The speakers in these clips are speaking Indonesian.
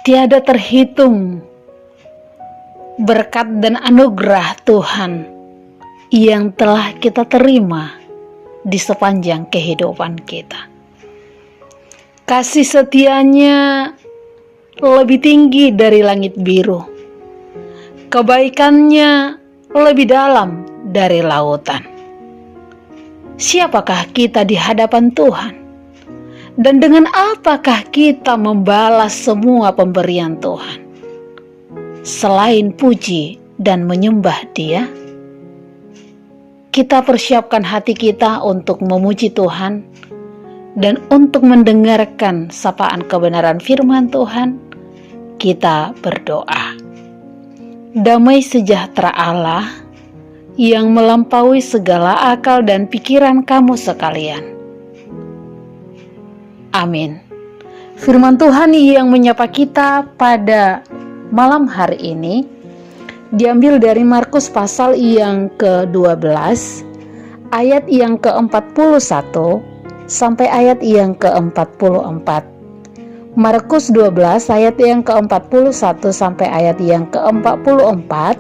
Tiada terhitung berkat dan anugerah Tuhan yang telah kita terima di sepanjang kehidupan kita. Kasih setianya lebih tinggi dari langit biru. Kebaikannya lebih dalam dari lautan. Siapakah kita di hadapan Tuhan? Dan dengan apakah kita membalas semua pemberian Tuhan? Selain puji dan menyembah Dia, kita persiapkan hati kita untuk memuji Tuhan dan untuk mendengarkan sapaan kebenaran firman Tuhan. Kita berdoa. Damai sejahtera Allah yang melampaui segala akal dan pikiran kamu sekalian. Amin. Firman Tuhan yang menyapa kita pada malam hari ini diambil dari Markus pasal yang ke-12 ayat yang ke-41 sampai ayat yang ke-44. Markus 12 ayat yang ke-41 sampai ayat yang ke-44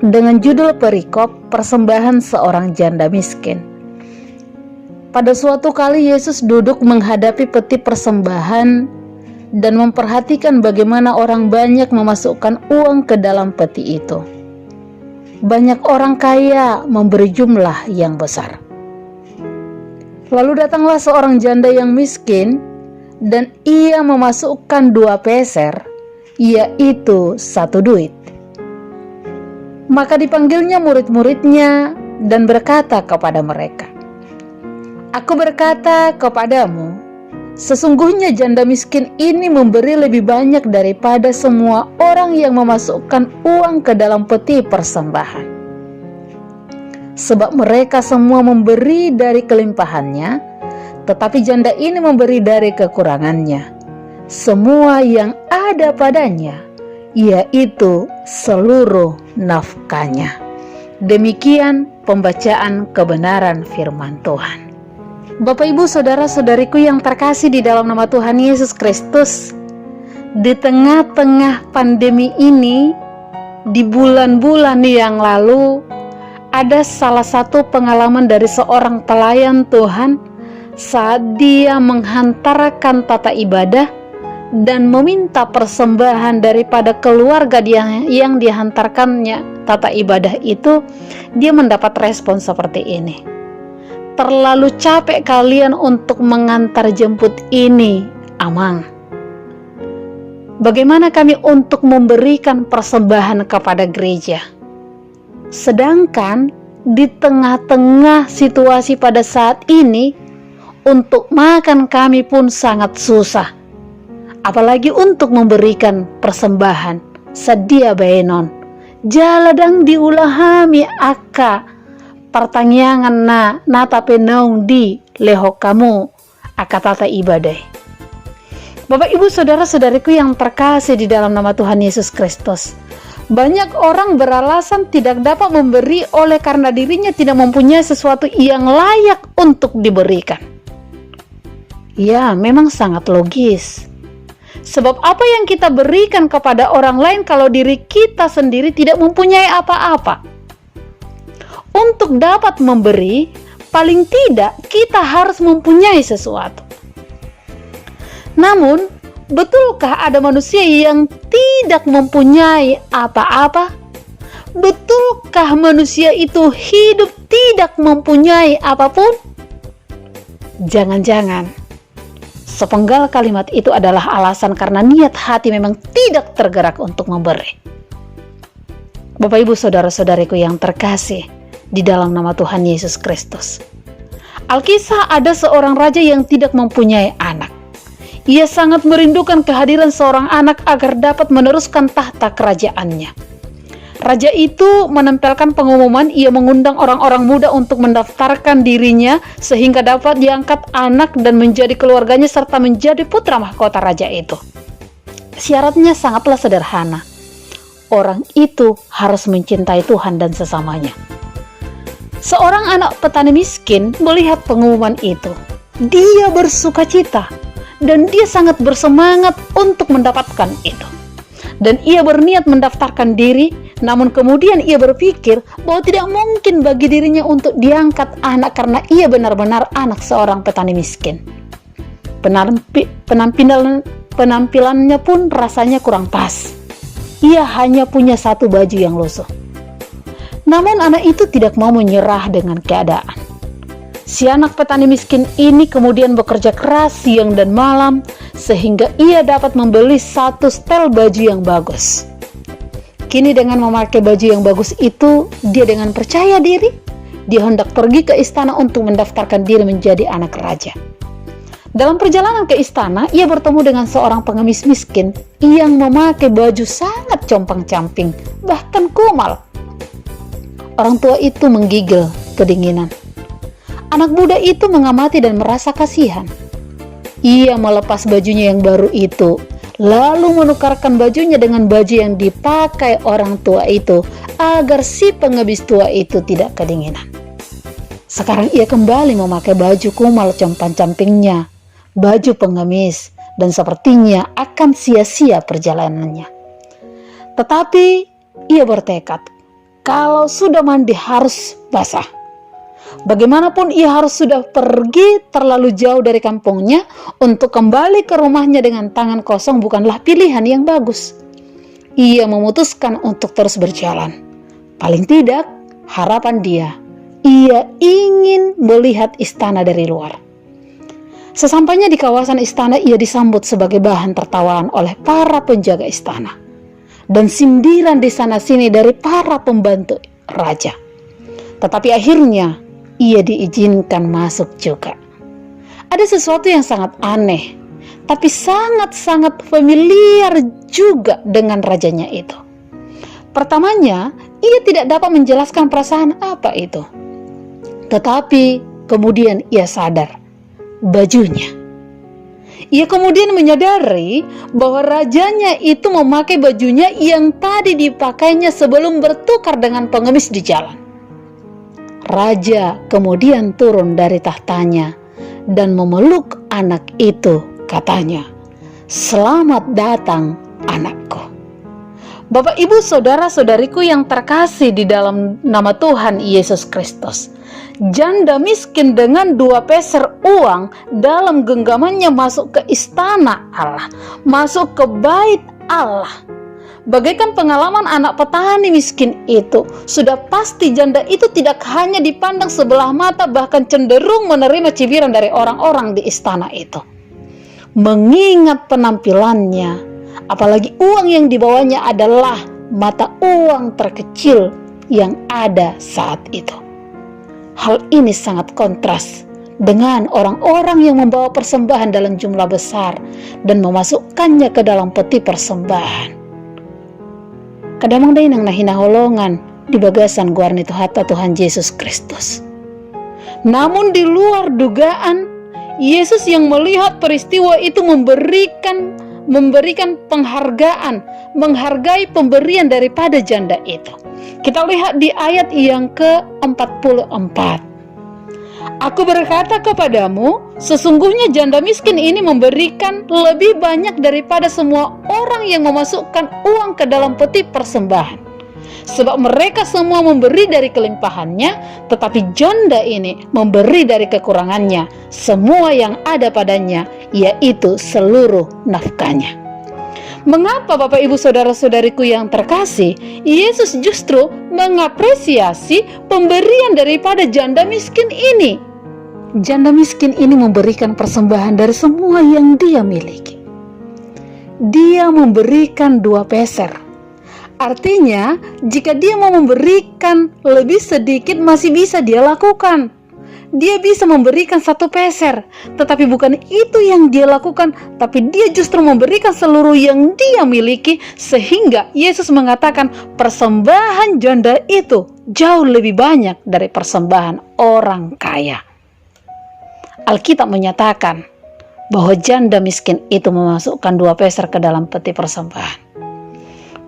dengan judul perikop persembahan seorang janda miskin. Pada suatu kali Yesus duduk menghadapi peti persembahan dan memperhatikan bagaimana orang banyak memasukkan uang ke dalam peti itu. Banyak orang kaya memberi jumlah yang besar. Lalu datanglah seorang janda yang miskin dan ia memasukkan 2 peser, yaitu 1 duit. Maka dipanggilnya murid-muridnya dan berkata kepada mereka, "Aku berkata kepadamu, sesungguhnya janda miskin ini memberi lebih banyak daripada semua orang yang memasukkan uang ke dalam peti persembahan. Sebab mereka semua memberi dari kelimpahannya, tetapi janda ini memberi dari kekurangannya, semua yang ada padanya, yaitu seluruh nafkahnya." Demikian pembacaan kebenaran firman Tuhan. Bapak, Ibu, saudara-saudariku yang terkasih di dalam nama Tuhan Yesus Kristus, di tengah-tengah pandemi ini, di bulan-bulan yang lalu, ada salah satu pengalaman dari seorang pelayan Tuhan saat dia menghantarkan tata ibadah dan meminta persembahan daripada keluarga dia yang dihantarkannya tata ibadah itu. Dia mendapat respon seperti ini: "Terlalu capek kalian untuk mengantar jemput ini, Amang. Bagaimana kami untuk memberikan persembahan kepada gereja? Sedangkan di tengah-tengah situasi pada saat ini, untuk makan kami pun sangat susah. Apalagi untuk memberikan persembahan. Sedia baenon. Jaladang diulahami aka pertanyaan na tapi naung di lehok kamu akatata ibadah." Bapak, Ibu, saudara-saudariku yang terkasih di dalam nama Tuhan Yesus Kristus, banyak orang beralasan tidak dapat memberi oleh karena dirinya tidak mempunyai sesuatu yang layak untuk diberikan. Ya, memang sangat logis. Sebab apa yang kita berikan kepada orang lain kalau diri kita sendiri tidak mempunyai apa-apa? Untuk dapat memberi, paling tidak kita harus mempunyai sesuatu. Namun, betulkah ada manusia yang tidak mempunyai apa-apa? Betulkah manusia itu hidup tidak mempunyai apapun? Jangan-jangan sepenggal kalimat itu adalah alasan karena niat hati memang tidak tergerak untuk memberi. Bapak, Ibu, saudara-saudariku yang terkasih di dalam nama Tuhan Yesus Kristus, Alkisah ada seorang raja yang tidak mempunyai anak. Ia sangat merindukan kehadiran seorang anak agar dapat meneruskan tahta kerajaannya. Raja itu menempelkan pengumuman, ia mengundang orang-orang muda untuk mendaftarkan dirinya sehingga dapat diangkat anak dan menjadi keluarganya serta menjadi putra mahkota raja itu. Syaratnya sangatlah sederhana. Orang itu harus mencintai Tuhan dan sesamanya. Seorang anak petani miskin melihat pengumuman itu. Dia bersuka cita dan dia sangat bersemangat untuk mendapatkan itu. Dan ia berniat mendaftarkan diri, namun kemudian ia berpikir bahwa tidak mungkin bagi dirinya untuk diangkat anak karena ia benar-benar anak seorang petani miskin. Penampilannya pun rasanya kurang pas. Ia hanya punya satu baju yang lusuh. Namun anak itu tidak mau menyerah dengan keadaan. Si anak petani miskin ini kemudian bekerja keras siang dan malam sehingga ia dapat membeli satu setel baju yang bagus. Kini dengan memakai baju yang bagus itu, dia dengan percaya diri, dia hendak pergi ke istana untuk mendaftarkan diri menjadi anak raja. Dalam perjalanan ke istana, ia bertemu dengan seorang pengemis miskin yang memakai baju sangat compang-camping, bahkan kumal. Orang tua itu menggigil kedinginan. Anak muda itu mengamati dan merasa kasihan. Ia melepas bajunya yang baru itu, lalu menukarkan bajunya dengan baju yang dipakai orang tua itu agar si pengemis tua itu tidak kedinginan. Sekarang ia kembali memakai baju kumal compang-campingnya, baju pengemis, dan sepertinya akan sia-sia perjalanannya. Tetapi ia bertekad, kalau sudah mandi harus basah. Bagaimanapun ia harus sudah pergi terlalu jauh dari kampungnya, untuk kembali ke rumahnya dengan tangan kosong bukanlah pilihan yang bagus. Ia memutuskan untuk terus berjalan. Paling tidak, harapan dia, ia ingin melihat istana dari luar. Sesampainya di kawasan istana, ia disambut sebagai bahan tertawaan oleh para penjaga istana dan sindiran di sana-sini dari para pembantu raja. Tetapi akhirnya ia diizinkan masuk juga. Ada sesuatu yang sangat aneh, tapi sangat-sangat familiar juga dengan rajanya itu. Pertamanya, ia tidak dapat menjelaskan perasaan apa itu. Tetapi kemudian ia sadar, bajunya. Ia kemudian menyadari bahwa rajanya itu memakai bajunya yang tadi dipakainya sebelum bertukar dengan pengemis di jalan. Raja kemudian turun dari tahtanya dan memeluk anak itu, katanya, "Selamat datang anakku." Bapak, Ibu, saudara-saudariku yang terkasih di dalam nama Tuhan Yesus Kristus, janda miskin dengan 2 peser uang dalam genggamannya masuk ke istana Allah, masuk ke bait Allah. Bagaikan pengalaman anak petani miskin itu, sudah pasti janda itu tidak hanya dipandang sebelah mata, bahkan cenderung menerima cibiran dari orang-orang di istana itu. Mengingat penampilannya, apalagi uang yang dibawanya adalah mata uang terkecil yang ada saat itu. Hal ini sangat kontras dengan orang-orang yang membawa persembahan dalam jumlah besar dan memasukkannya ke dalam peti persembahan. Kadamang day nang nahinaholongan di bagasan guarni Tuhata Tuhan Yesus Kristus. Namun di luar dugaan, Yesus yang melihat peristiwa itu memberikan penghargaan, menghargai pemberian daripada janda itu. Kita lihat di ayat yang ke-44. Aku berkata kepadamu, sesungguhnya janda miskin ini memberikan lebih banyak daripada semua orang yang memasukkan uang ke dalam peti persembahan. Sebab mereka semua memberi dari kelimpahannya, tetapi janda ini memberi dari kekurangannya, semua yang ada padanya, yaitu seluruh nafkahnya. Mengapa Bapak Ibu saudara-saudariku yang terkasih, Yesus justru mengapresiasi pemberian daripada janda miskin ini? Janda miskin ini memberikan persembahan dari semua yang dia miliki. Dia memberikan 2 peser. Artinya, jika dia mau memberikan lebih sedikit masih bisa dia lakukan. Dia bisa memberikan 1 peser, tetapi bukan itu yang dia lakukan, tapi dia justru memberikan seluruh yang dia miliki, sehingga Yesus mengatakan persembahan janda itu jauh lebih banyak dari persembahan orang kaya. Alkitab menyatakan bahwa janda miskin itu memasukkan 2 peser ke dalam peti persembahan.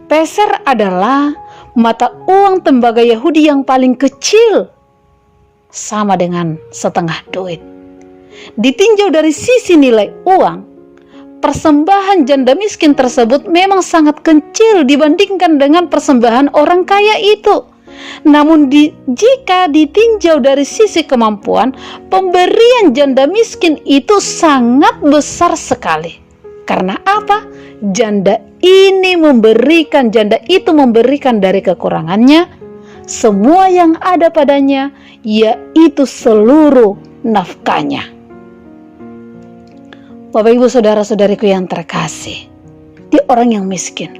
Peser adalah mata uang tembaga Yahudi yang paling kecil, sama dengan setengah duit. Ditinjau dari sisi nilai uang, persembahan janda miskin tersebut memang sangat kecil dibandingkan dengan persembahan orang kaya itu. Namun jika ditinjau dari sisi kemampuan, pemberian janda miskin itu sangat besar sekali. Karena apa? Janda itu memberikan dari kekurangannya semua yang ada padanya, yaitu seluruh nafkahnya. Bapak Ibu saudara-saudariku yang terkasih, dia orang yang miskin,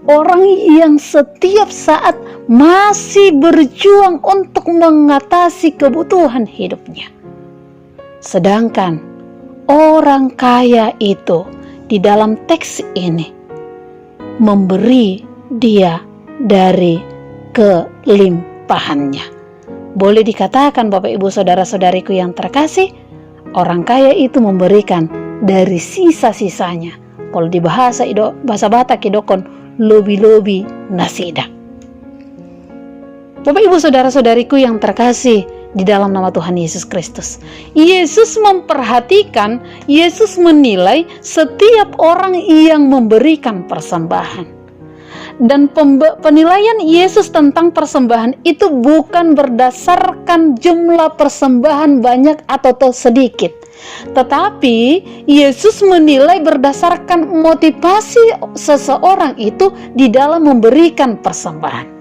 orang yang setiap saat masih berjuang untuk mengatasi kebutuhan hidupnya. Sedangkan orang kaya itu di dalam teks ini memberi dia dari kelimpahannya. Boleh dikatakan Bapak Ibu saudara-saudariku yang terkasih, orang kaya itu memberikan dari sisa-sisanya. Kalau di bahasa Batak idokon lobi-lobi nasida. Bapak Ibu saudara-saudariku yang terkasih di dalam nama Tuhan Yesus Kristus, Yesus memperhatikan, Yesus menilai setiap orang yang memberikan persembahan. Dan penilaian Yesus tentang persembahan itu bukan berdasarkan jumlah persembahan banyak atau sedikit, tetapi Yesus menilai berdasarkan motivasi seseorang itu di dalam memberikan persembahan.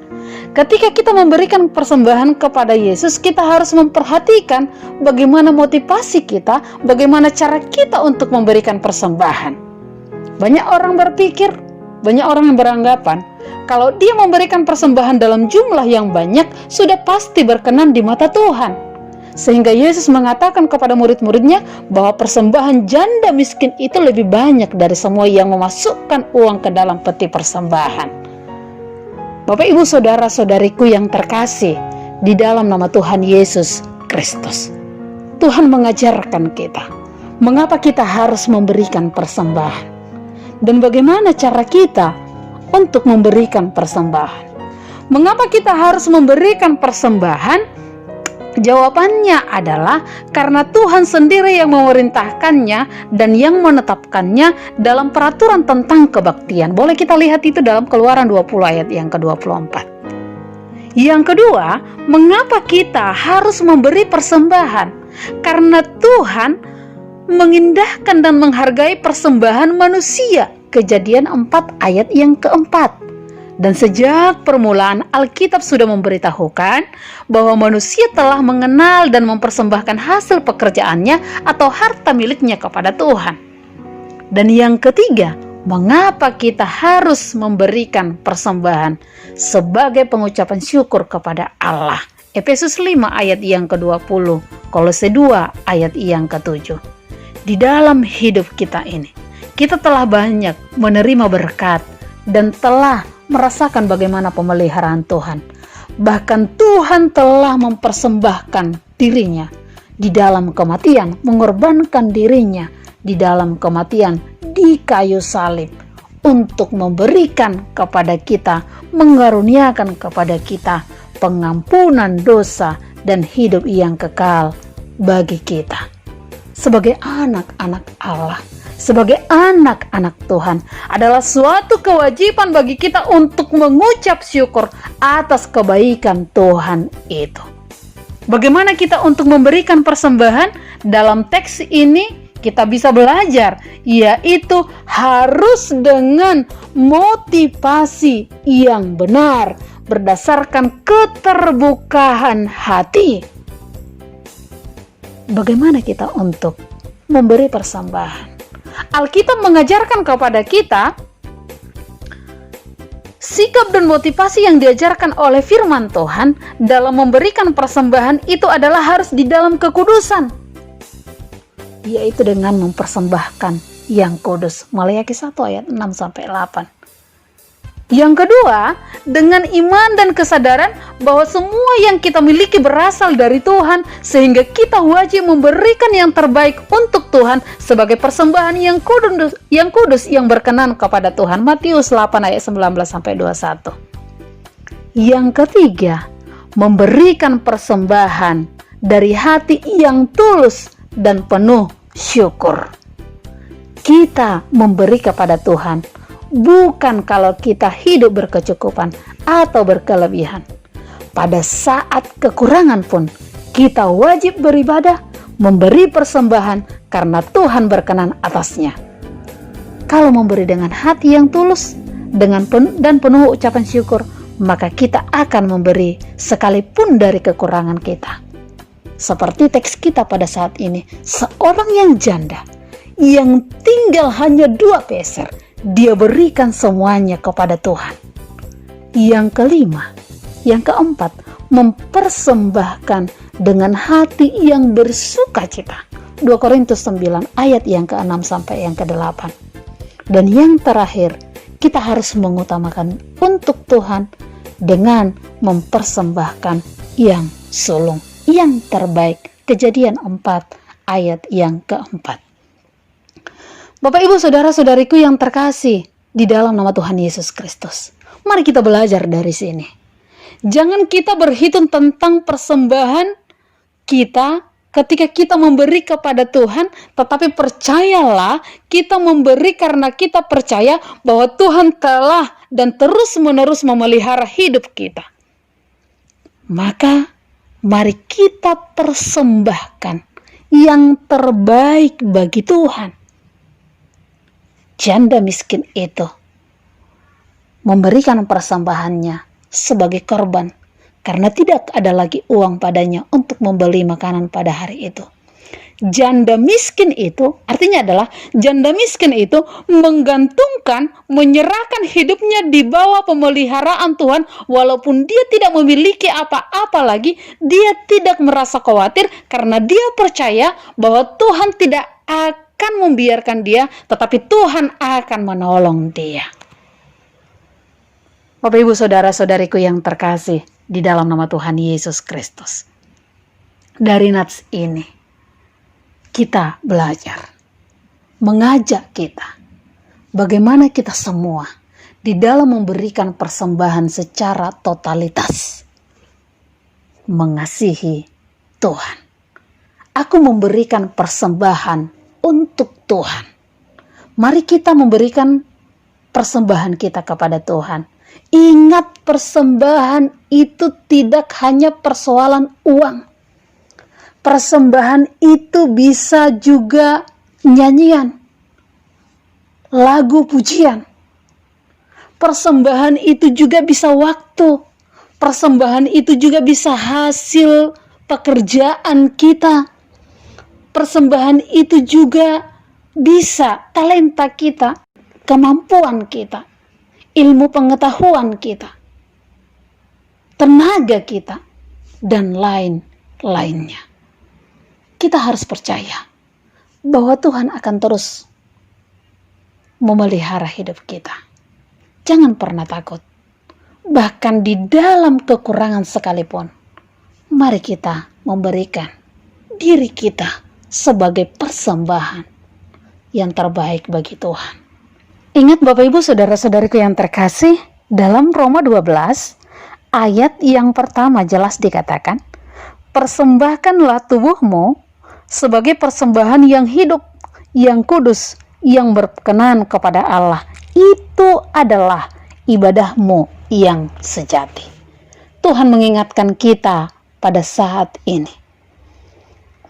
Ketika kita memberikan persembahan kepada Yesus, kita harus memperhatikan bagaimana motivasi kita, bagaimana cara kita untuk memberikan persembahan. Banyak orang berpikir, banyak orang yang beranggapan, kalau dia memberikan persembahan dalam jumlah yang banyak, sudah pasti berkenan di mata Tuhan. Sehingga Yesus mengatakan kepada murid-muridnya bahwa persembahan janda miskin itu lebih banyak dari semua yang memasukkan uang ke dalam peti persembahan. Bapak Ibu saudara-saudariku yang terkasih di dalam nama Tuhan Yesus Kristus, Tuhan mengajarkan kita mengapa kita harus memberikan persembahan dan bagaimana cara kita untuk memberikan persembahan. Mengapa kita harus memberikan persembahan? Jawabannya adalah karena Tuhan sendiri yang memerintahkannya dan yang menetapkannya dalam peraturan tentang kebaktian. Boleh kita lihat itu dalam Keluaran 20 ayat yang ke-24. Yang kedua, mengapa kita harus memberi persembahan? Karena Tuhan mengindahkan dan menghargai persembahan manusia. Kejadian 4 ayat yang ke-4. Dan sejak permulaan Alkitab sudah memberitahukan bahwa manusia telah mengenal dan mempersembahkan hasil pekerjaannya atau harta miliknya kepada Tuhan. Dan yang ketiga, mengapa kita harus memberikan persembahan sebagai pengucapan syukur kepada Allah? Efesus 5 ayat yang ke-20, Kolose 2 ayat yang ke-7. Di dalam hidup kita ini, kita telah banyak menerima berkat dan telah merasakan bagaimana pemeliharaan Tuhan. Bahkan Tuhan telah mempersembahkan dirinya di dalam kematian, mengorbankan dirinya di dalam kematian di kayu salib untuk memberikan kepada kita, mengaruniakan kepada kita pengampunan dosa dan hidup yang kekal bagi kita. Sebagai anak-anak Allah, sebagai anak-anak Tuhan, adalah suatu kewajiban bagi kita untuk mengucap syukur atas kebaikan Tuhan itu. Bagaimana kita untuk memberikan persembahan? Dalam teks ini kita bisa belajar, yaitu harus dengan motivasi yang benar, berdasarkan keterbukaan hati. Bagaimana kita untuk memberi persembahan? Alkitab mengajarkan kepada kita sikap dan motivasi yang diajarkan oleh firman Tuhan dalam memberikan persembahan itu adalah harus di dalam kekudusan, yaitu dengan mempersembahkan yang kudus. Maleakhi 1 ayat 6-8. Yang kedua, dengan iman dan kesadaran bahwa semua yang kita miliki berasal dari Tuhan, sehingga kita wajib memberikan yang terbaik untuk Tuhan sebagai persembahan yang kudus yang berkenan kepada Tuhan. Matius 8 ayat 19-21. Yang ketiga, memberikan persembahan dari hati yang tulus dan penuh syukur. Kita memberi kepada Tuhan bukan kalau kita hidup berkecukupan atau berkelebihan. Pada saat kekurangan pun kita wajib beribadah, memberi persembahan karena Tuhan berkenan atasnya. Kalau memberi dengan hati yang tulus dan penuh ucapan syukur, maka kita akan memberi sekalipun dari kekurangan kita. Seperti teks kita pada saat ini, seorang yang janda yang tinggal hanya 2 peser, dia berikan semuanya kepada Tuhan. Yang kelima, yang keempat, mempersembahkan dengan hati yang bersukacita. 2 Korintus 9 ayat yang ke-6 sampai yang ke-8. Dan yang terakhir, kita harus mengutamakan untuk Tuhan dengan mempersembahkan yang sulung, yang terbaik. Kejadian 4 ayat yang ke-4. Bapak, Ibu, saudara-saudariku yang terkasih di dalam nama Tuhan Yesus Kristus, mari kita belajar dari sini. Jangan kita berhitung tentang persembahan kita ketika kita memberi kepada Tuhan, tetapi percayalah kita memberi karena kita percaya bahwa Tuhan telah dan terus-menerus memelihara hidup kita. Maka mari kita persembahkan yang terbaik bagi Tuhan. Janda miskin itu memberikan persembahannya sebagai korban karena tidak ada lagi uang padanya untuk membeli makanan pada hari itu. Janda miskin itu artinya adalah janda miskin itu menggantungkan, menyerahkan hidupnya di bawah pemeliharaan Tuhan, walaupun dia tidak memiliki apa-apa lagi. Dia tidak merasa khawatir karena dia percaya bahwa Tuhan tidak akan membiarkan dia, tetapi Tuhan akan menolong dia. Bapak, Ibu, saudara-saudariku yang terkasih di dalam nama Tuhan Yesus Kristus, dari nats ini kita belajar, mengajak kita bagaimana kita semua di dalam memberikan persembahan secara totalitas, mengasihi Tuhan. Aku memberikan persembahan untuk Tuhan. Mari kita memberikan persembahan kita kepada Tuhan. Ingat, persembahan itu tidak hanya persoalan uang. Persembahan itu bisa juga nyanyian, lagu pujian. Persembahan itu juga bisa waktu. Persembahan itu juga bisa hasil pekerjaan kita. Persembahan itu juga bisa talenta kita, kemampuan kita, ilmu pengetahuan kita, tenaga kita, dan lain-lainnya. Kita harus percaya bahwa Tuhan akan terus memelihara hidup kita. Jangan pernah takut. Bahkan di dalam kekurangan sekalipun, mari kita memberikan diri kita sebagai persembahan yang terbaik bagi Tuhan. Ingat Bapak, Ibu, saudara-saudariku yang terkasih, dalam Roma 12 ayat yang pertama jelas dikatakan, persembahkanlah tubuhmu sebagai persembahan yang hidup, yang kudus, yang berkenan kepada Allah. Itu adalah ibadahmu yang sejati. Tuhan mengingatkan kita pada saat ini.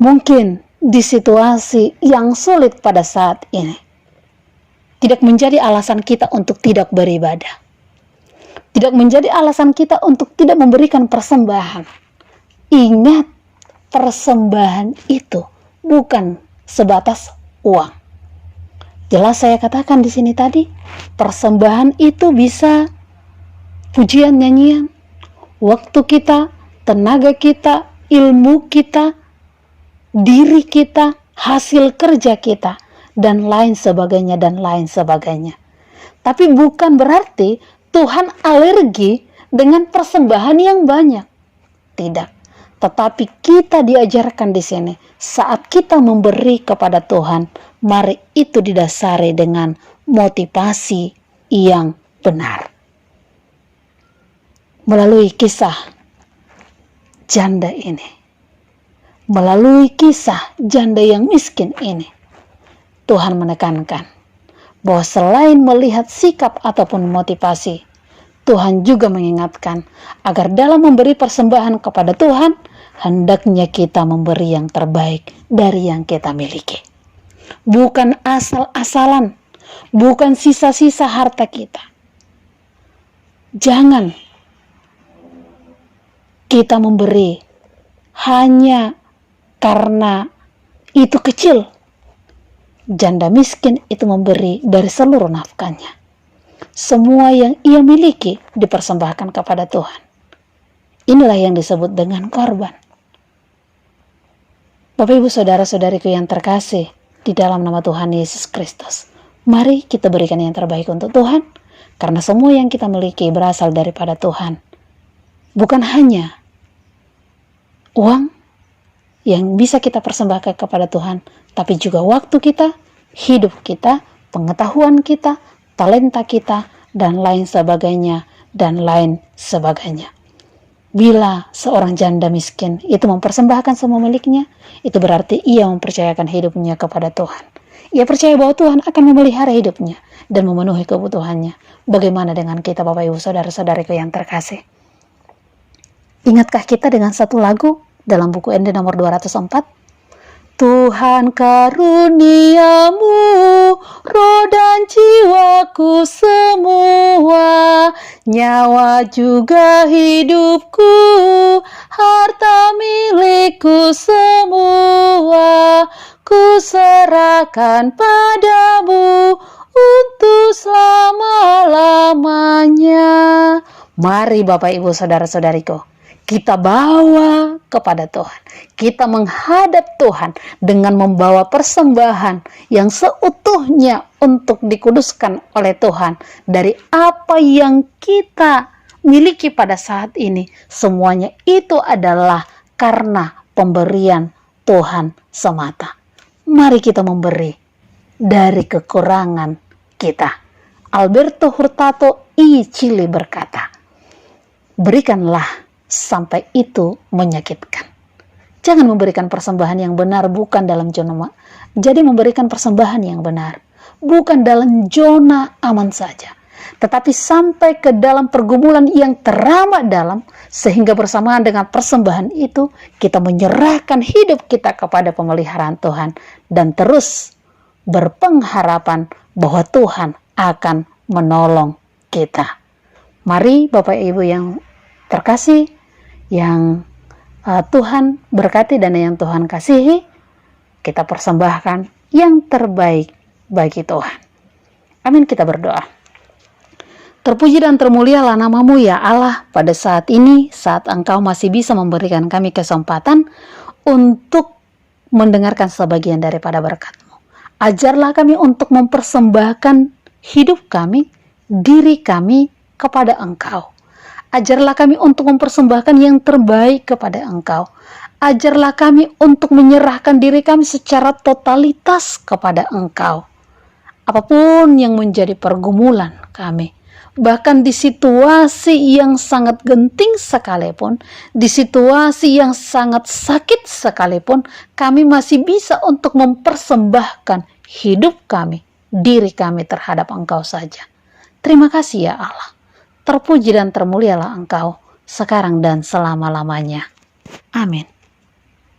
Mungkin di situasi yang sulit pada saat ini tidak menjadi alasan kita untuk tidak beribadah, tidak menjadi alasan kita untuk tidak memberikan persembahan. Ingat, persembahan itu bukan sebatas uang. Jelas saya katakan di sini tadi, persembahan itu bisa pujian, nyanyian, waktu kita, tenaga kita, ilmu kita, diri kita, hasil kerja kita, dan lain sebagainya, dan lain sebagainya. Tapi bukan berarti Tuhan alergi dengan persembahan yang banyak. Tidak. Tetapi kita diajarkan di sini, saat kita memberi kepada Tuhan, mari itu didasari dengan motivasi yang benar. Melalui kisah janda ini, melalui kisah janda yang miskin ini, Tuhan menekankan bahwa selain melihat sikap ataupun motivasi, Tuhan juga mengingatkan agar dalam memberi persembahan kepada Tuhan, hendaknya kita memberi yang terbaik dari yang kita miliki. Bukan asal-asalan, bukan sisa-sisa harta kita. Jangan kita memberi hanya karena itu kecil. Janda miskin itu memberi dari seluruh nafkahnya. Semua yang ia miliki dipersembahkan kepada Tuhan. Inilah yang disebut dengan korban. Bapak Ibu saudara-saudariku yang terkasih di dalam nama Tuhan Yesus Kristus, mari kita berikan yang terbaik untuk Tuhan, karena semua yang kita miliki berasal daripada Tuhan. Bukan hanya uang yang bisa kita persembahkan kepada Tuhan, tapi juga waktu kita, hidup kita, pengetahuan kita, talenta kita, dan lain sebagainya, dan lain sebagainya. Bila seorang janda miskin itu mempersembahkan semua miliknya, itu berarti ia mempercayakan hidupnya kepada Tuhan. Ia percaya bahwa Tuhan akan memelihara hidupnya dan memenuhi kebutuhannya. Bagaimana dengan kita, Bapak Ibu saudara-saudariku yang terkasih? Ingatkah kita dengan satu lagu dalam buku ND nomor 204? Tuhan karuniamu, roh dan jiwaku semua, nyawa juga hidupku, harta milikku semua, ku serahkan padamu untuk selama-lamanya. Mari Bapak Ibu saudara-saudariku, kita bawa kepada Tuhan. Kita menghadap Tuhan dengan membawa persembahan yang seutuhnya untuk dikuduskan oleh Tuhan. Dari apa yang kita miliki pada saat ini, semuanya itu adalah karena pemberian Tuhan semata. Mari kita memberi dari kekurangan kita. Alberto Hurtado I. Chili berkata, berikanlah sampai itu menyakitkan. Jangan memberikan persembahan yang benar bukan dalam zona. Jadi memberikan persembahan yang benar bukan dalam zona aman saja, tetapi sampai ke dalam pergumulan yang teramat dalam, sehingga bersamaan dengan persembahan itu kita menyerahkan hidup kita kepada pemeliharaan Tuhan dan terus berpengharapan bahwa Tuhan akan menolong kita. Mari Bapak Ibu yang terkasih, yang Tuhan berkati dan yang Tuhan kasihi, kita persembahkan yang terbaik bagi Tuhan. Amin, kita berdoa. Terpuji dan termulialah nama-Mu ya Allah pada saat ini, saat Engkau masih bisa memberikan kami kesempatan untuk mendengarkan sebagian daripada berkat-Mu. Ajarlah kami untuk mempersembahkan hidup kami, diri kami kepada Engkau. Ajarlah kami untuk mempersembahkan yang terbaik kepada Engkau. Ajarlah kami untuk menyerahkan diri kami secara totalitas kepada Engkau. Apapun yang menjadi pergumulan kami, bahkan di situasi yang sangat genting sekalipun, di situasi yang sangat sakit sekalipun, kami masih bisa untuk mempersembahkan hidup kami, diri kami terhadap Engkau saja. Terima kasih ya Allah. Terpuji dan termulialah Engkau sekarang dan selama-lamanya. Amin.